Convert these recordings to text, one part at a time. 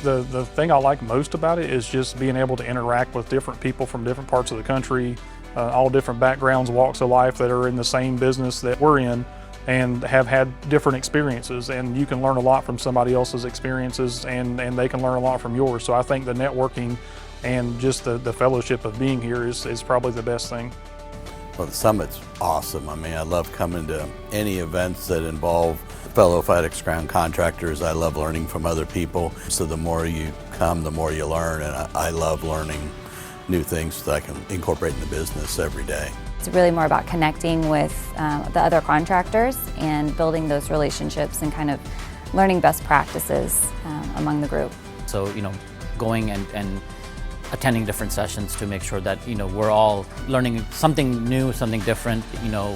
The thing I like most about it is just being able to interact with different people from different parts of the country, all different backgrounds, walks of life that are in the same business that we're in and have had different experiences, and you can learn a lot from somebody else's experiences and they can learn a lot from yours. So I think the networking and just the fellowship of being here is probably the best thing. Well, the summit's awesome. I mean, I love coming to any events that involve fellow FedEx ground contractors. I love learning from other people. So the more you come, the more you learn, and I love learning new things that I can incorporate in the business every day. It's really more about connecting with the other contractors and building those relationships and kind of learning best practices among the group. So, going and attending different sessions to make sure that, we're all learning something new, something different,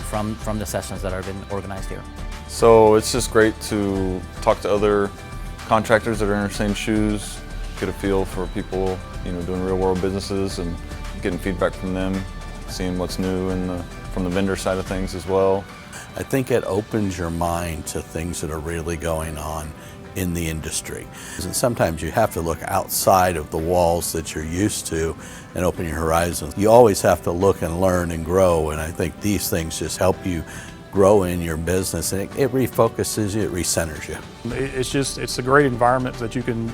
from the sessions that have been organized here. So it's just great to talk to other contractors that are in their same shoes, get a feel for people, doing real world businesses and getting feedback from them, seeing what's new from the vendor side of things as well. I think it opens your mind to things that are really going on in the industry. And sometimes you have to look outside of the walls that you're used to and open your horizons. You always have to look and learn and grow, and I think these things just help you grow in your business, and it refocuses you, it recenters you. It's a great environment that you can,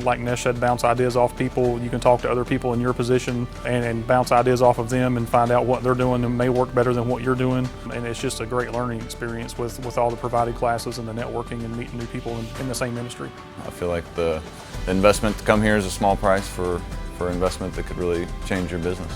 like Nesh said, bounce ideas off people. You can talk to other people in your position and bounce ideas off of them and find out what they're doing that may work better than what you're doing. And it's just a great learning experience with all the provided classes and the networking and meeting new people in the same industry. I feel like the investment to come here is a small price for investment that could really change your business.